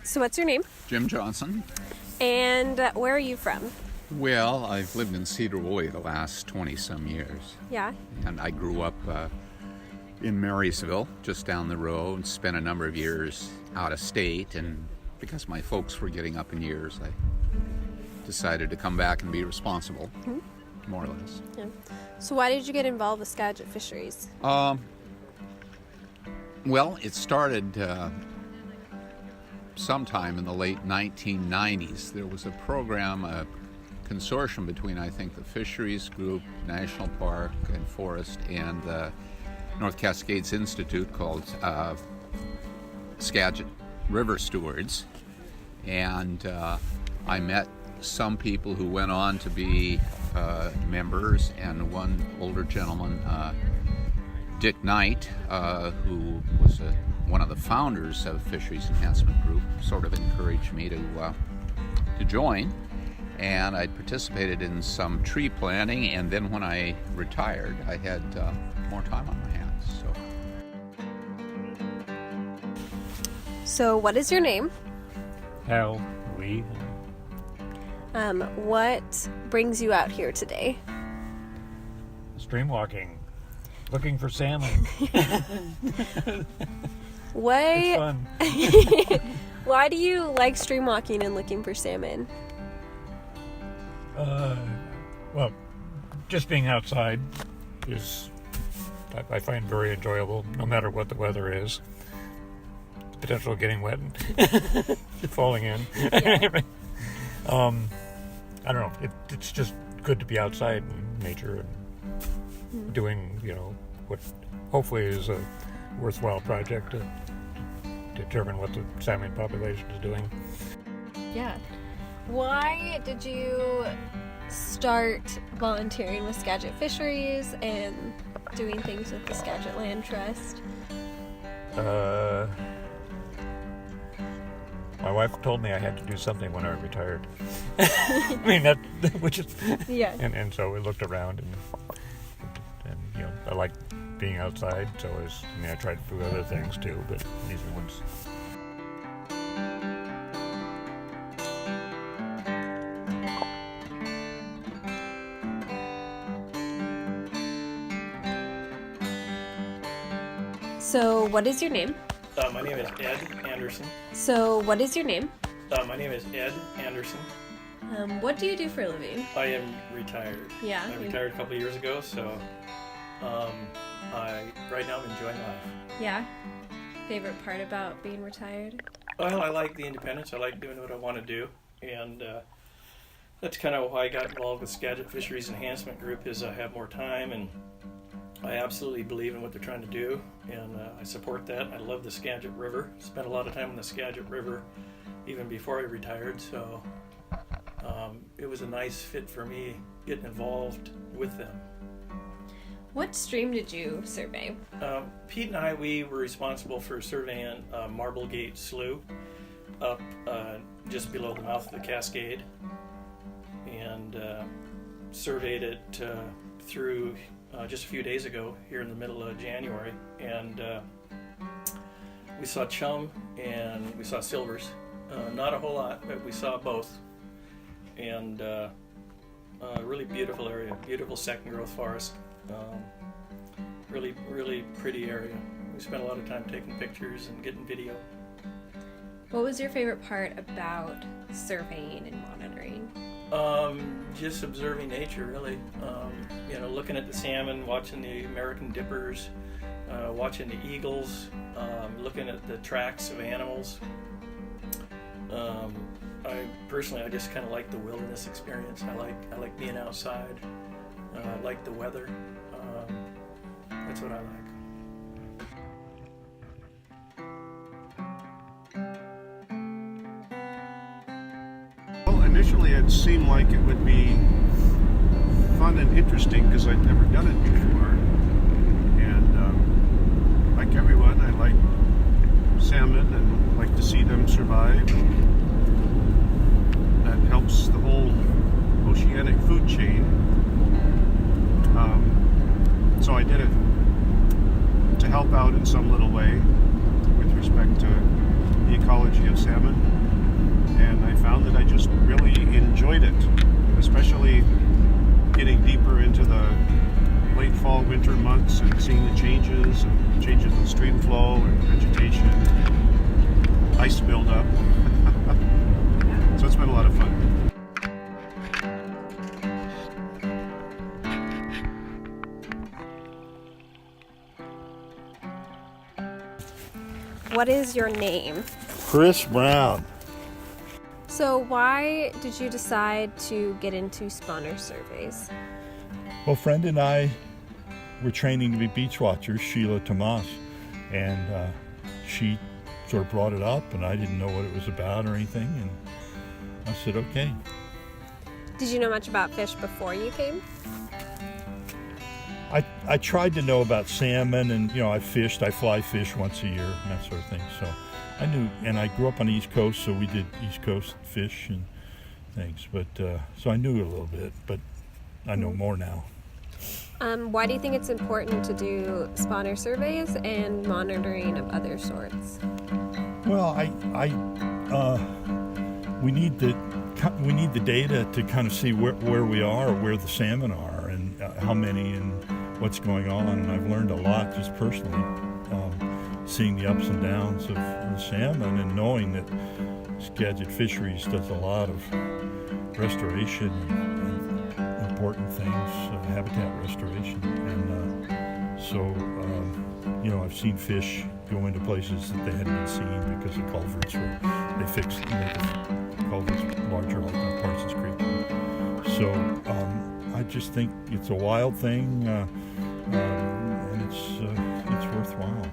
So what's your name? Jim Johnson. And where are you from? Well, I've lived in Cedar Woolley the last 20-some years. Yeah. And I grew up in Marysville, just down the road, and spent a number of years out of state. And because my folks were getting up in years, I decided to come back and be responsible, more or less. Yeah. So why did you get involved with Skagit Fisheries? Well, it started sometime in the late 1990s. There was a program, a consortium between, I think, the Fisheries Group, National Park and Forest, and the North Cascades Institute called Skagit River Stewards. And I met some people who went on to be members, and one older gentleman, Dick Knight, who was one of the founders of Fisheries Enhancement Group, sort of encouraged me to join. And I participated in some tree planting, and then when I retired, I had more time on my hands. So what is your name? Hal, Lee. What brings you out here today? Stream walking. Looking for salmon. It's fun. Why do you like stream walking and looking for salmon? Well, just being outside is, I find very enjoyable, no matter what the weather is. The potential of getting wet and falling in. Yeah. I don't know. It's just good to be outside in nature and doing, what hopefully is a worthwhile project to determine what the salmon population is doing. Yeah. Why did you start volunteering with Skagit Fisheries and doing things with the Skagit Land Trust? My wife told me I had to do something when I retired. I mean, which is, Yeah. And so we looked around and I like being outside, so I tried to do other things too, but these are ones. So what is your name? My name is Ed Anderson. So what is your name? My name is Ed Anderson. What do you do for a living? I am retired. Yeah. I retired a couple of years ago, so right now I'm enjoying life. Yeah. Favorite part about being retired? Well, I like the independence. I like doing what I want to do, and that's kind of why I got involved with Skagit Fisheries Enhancement Group. Is I have more time, and I absolutely believe in what they're trying to do, and I support that. I love the Skagit River. Spent a lot of time in the Skagit River even before I retired, so it was a nice fit for me getting involved with them. What stream did you survey? Pete and I, we were responsible for surveying Marblegate Slough up just below the mouth of the Cascade, and surveyed it through just a few days ago here in the middle of January, and we saw chum and we saw silvers. Not a whole lot, but we saw both, and really beautiful area, beautiful second growth forest. Really, really pretty area. We spent a lot of time taking pictures and getting video. What was your favorite part about surveying and monitoring? Just observing nature, really. Looking at the salmon, watching the American dippers, watching the eagles, looking at the tracks of animals. I just kind of like the wilderness experience. I like being outside. I like the weather. That's what I like. Well, initially it seemed like it would be fun and interesting because I'd never done it before. And like everyone, I like salmon and like to see them survive. That helps the whole oceanic food chain. So I did it to help out in some little way with respect to the ecology of salmon. and I found that I just really enjoyed it, especially getting deeper into the late fall, winter months and seeing the changes in stream flow and vegetation, ice buildup. So it's been a lot of fun. What is your name? Chris Brown. So why did you decide to get into spawner surveys? Well, a friend and I were training to be beach watchers, Sheila Tomas, and she sort of brought it up, and I didn't know what it was about or anything, and I said, okay. Did you know much about fish before you came? I tried to know about salmon, and I fly fish once a year and that sort of thing. So I knew, and I grew up on the East Coast, so we did East Coast fish and things. But so I knew a little bit, but I know more now. Why do you think it's important to do spawner surveys and monitoring of other sorts? Well, we need the data to kind of see where we are, where the salmon are, and how many and what's going on. And I've learned a lot just personally, seeing the ups and downs of the salmon and knowing that Skagit Fisheries does a lot of restoration and important things, habitat restoration. And so, I've seen fish go into places that they hadn't been seen because the culverts they fixed to make the culverts larger, like on Parsons Creek. So I just think it's a wild thing, and it's worthwhile.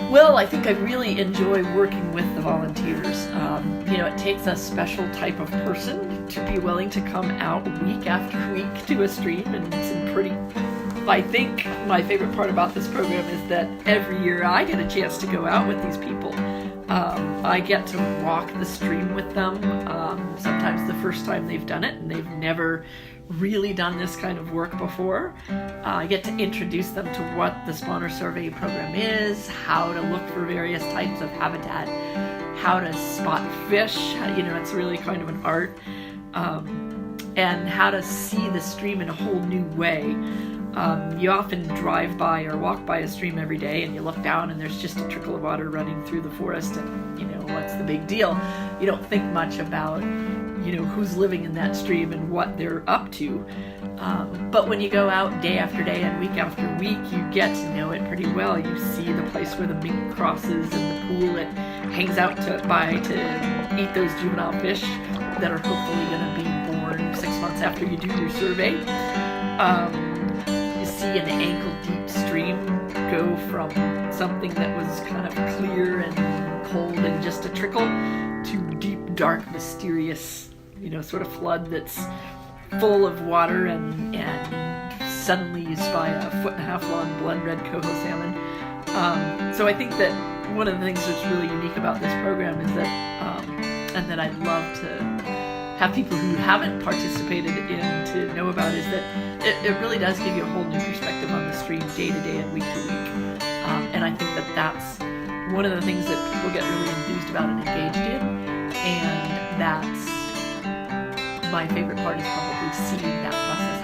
Well, I think I really enjoy working with the volunteers. It takes a special type of person to be willing to come out week after week to a stream, and I think my favorite part about this program is that every year I get a chance to go out with these people. I get to walk the stream with them, sometimes the first time they've done it, and they've never really done this kind of work before. I get to introduce them to what the spawner survey program is, how to look for various types of habitat, how to spot fish, it's really kind of an art, and how to see the stream in a whole new way. You often drive by or walk by a stream every day and you look down and there's just a trickle of water running through the forest, and what's the big deal? You don't think much about who's living in that stream and what they're up to. But when you go out day after day and week after week, you get to know it pretty well. You see the place where the mink crosses and the pool it hangs out to eat those juvenile fish that are hopefully going to be born 6 months after you do your survey. You see an ankle-deep stream go from something that was kind of clear and cold and just a trickle to deep, dark, mysterious sort of flood that's full of water and suddenly you spy a 1.5 long blend red coho salmon. So I think that one of the things that's really unique about this program is that, and that I'd love to have people who haven't participated in to know about, is that it really does give you a whole new perspective on the stream day to day and week to week. And I think that that's one of the things that people get really enthused about and engaged in, and that's my favorite part, is probably seeing that process